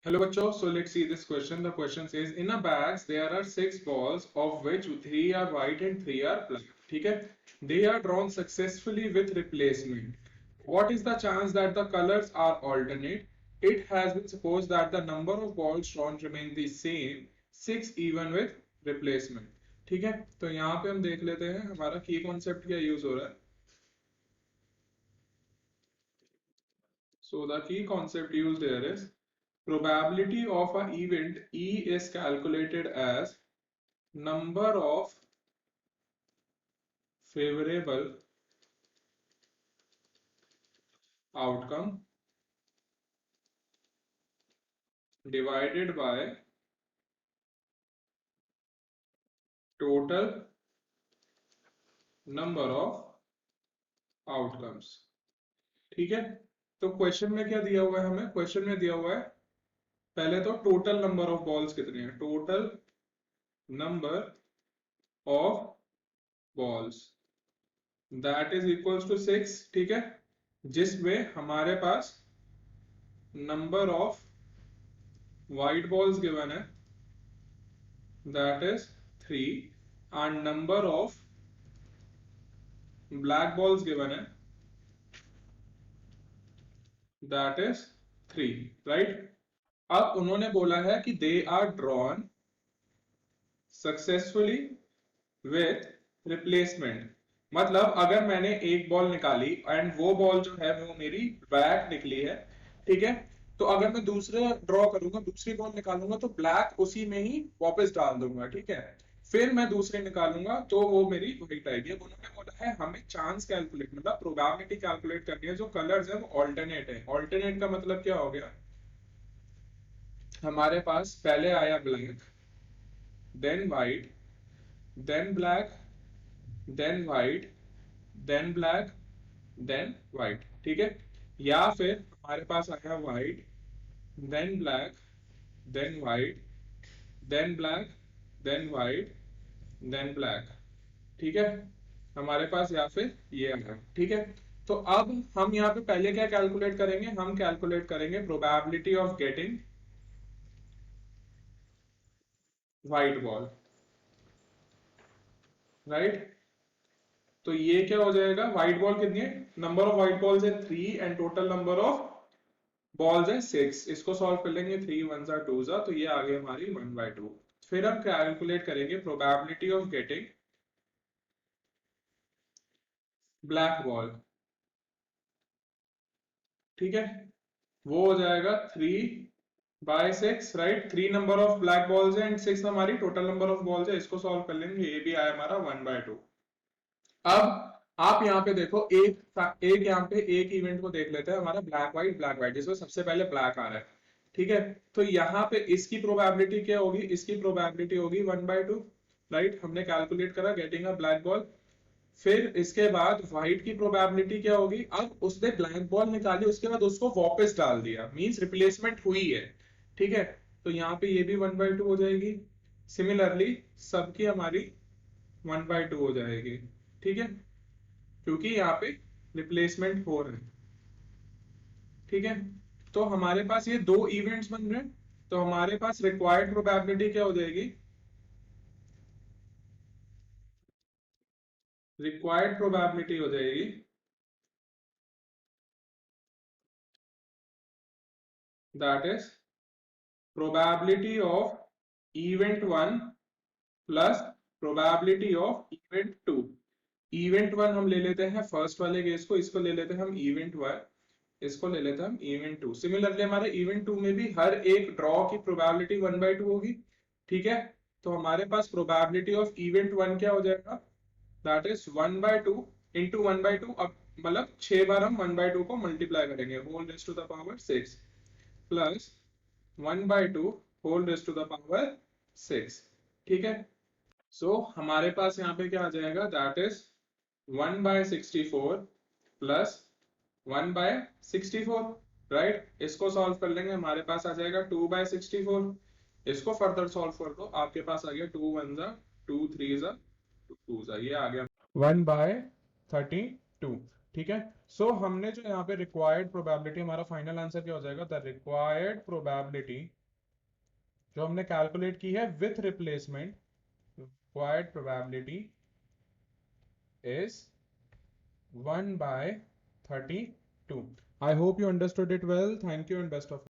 Hello bachcho, so let's see this question. The question says in a bag there are 6 balls of which 3 are white and 3 are black. ठीक है? They are drawn successfully with replacement. What is the chance that the colors are alternate? It has been supposed that the number of balls drawn remain the same, 6 even with replacement. ठीक है? तो यहाँ पे हम देख लेते हैं हमारा की कॉन्सेप्ट क्या यूज हो रहा है. So the key concept used there is probability of an event E is calculated as number of favorable outcome divided by total number of outcomes. ठीक है, तो क्वेश्चन में क्या दिया हुआ है, हमें क्वेश्चन में दिया हुआ है पहले तो टोटल नंबर ऑफ बॉल्स कितने हैं, total number of balls that is equals to 6. ठीक है, जिसमें हमारे पास number of white balls given है that is 3 and number of black balls given है that is 3, right. अब उन्होंने बोला है कि they are drawn successfully with replacement. मतलब अगर मैंने एक बॉल निकाली एंड वो बॉल जो है वो मेरी ब्लैक निकली है, ठीक है, तो अगर मैं दूसरा ड्रॉ करूंगा, दूसरी बॉल निकालूंगा तो ब्लैक उसी में ही वापस डाल दूंगा. ठीक है, फिर मैं दूसरे निकालूंगा तो वो मेरी व्हाइट आएगी. अब उन्होंने बोला है हमें चांस कैलकुलेट मतलब प्रोबेबिलिटी कैलकुलेट करनी है. जो कलर्स है वो ऑल्टरनेट है. ऑल्टरनेट का मतलब क्या हो गया, हमारे पास पहले आया black, then white, then black, then white, then black, then white. ठीक है, या फिर हमारे पास आया white, then black, then white, then black, then white, then black. ठीक है, हमारे पास या फिर ये आया. ठीक है, तो अब हम यहाँ पे पहले क्या कैलकुलेट करेंगे, हम कैलकुलेट करेंगे probability of getting white ball, right. तो ये क्या हो जाएगा, व्हाइट बॉल कितनी है, नंबर ऑफ व्हाइट बॉल्स है 3 and total number of balls है 6. इसको सॉल्व कर लेंगे, 3 1 जा 2 जा, तो ये आ गई हमारी 1/2. फिर हम कैलकुलेट करेंगे probability of getting black ball. ठीक है, वो हो जाएगा 3/6, right. 3 number of black balls है एंड 6 हमारी टोटल नंबर ऑफ बॉल्स है. इसको सॉल्व कर लेंगे, ये भी आया हमारा 1/2. अब आप यहाँ पे देखो, एक यहाँ पे एक इवेंट को देख लेते हैं, हमारा ब्लैक व्हाइट जिसमें सबसे पहले ब्लैक आ रहा है. ठीक है, तो यहाँ पे इसकी प्रोबेबिलिटी क्या होगी, इसकी प्रोबेबिलिटी होगी 1/2, राइट. हमने कैलकुलेट करा गेटिंग अ ब्लैक बॉल. फिर इसके बाद व्हाइट की प्रोबेबिलिटी क्या होगी, अब उसने ब्लैक बॉल निकाली, उसके बाद उसको वापस डाल दिया, मींस रिप्लेसमेंट हुई है. ठीक है, तो यहाँ पे ये भी 1/2 हो जाएगी. सिमिलरली सबकी हमारी 1/2 हो जाएगी. ठीक है, क्योंकि यहाँ पे रिप्लेसमेंट हो रहा है. ठीक है, तो हमारे पास ये दो इवेंट्स बन रहे हैं, तो हमारे पास रिक्वायर्ड प्रोबेबिलिटी क्या हो जाएगी, रिक्वायर्ड प्रोबेबिलिटी हो जाएगी that is probability of event 1 plus probability of event 2. Event 1 हम ले लेते हैं फर्स्ट वाले केस को, इसको ले लेते हैं हम इवेंट 1, इसको ले लेते हैं हम इवेंट 2. सिमिलरली हमारे इवेंट 2 में भी हर एक ड्रॉ की प्रोबेबिलिटी 1/2 होगी. ठीक है, तो हमारे पास प्रोबेबिलिटी ऑफ इवेंट 1 क्या हो जाएगा, दैट इज 1/2 इंटू 1/2. अब मतलब 6 बार हम 1/2 को मल्टीप्लाई करेंगे, whole raise to the power 6 plus 1/2 whole raise to the power 6. ठीक है, सो हमारे पास यहाँ पे क्या आ जाएगा, दैट इज 1/64 प्लस 1/64, राइट. इसको सॉल्व कर लेंगे, हमारे पास आ जाएगा 2/64. इसको फर्दर सॉल्व कर दो, आपके पास आ गया 2 1 जा 2 3 जा 2 2 जा, ये आ गया 1/32. ठीक है। सो हमने जो यहाँ पे रिक्वायर्ड प्रोबेबिलिटी, हमारा फाइनल आंसर क्या हो जाएगा, द रिक्वायर्ड प्रोबेबिलिटी जो हमने कैलकुलेट की है with replacement, required probability is 1/32. I hope you understood it well. Thank you and best of luck.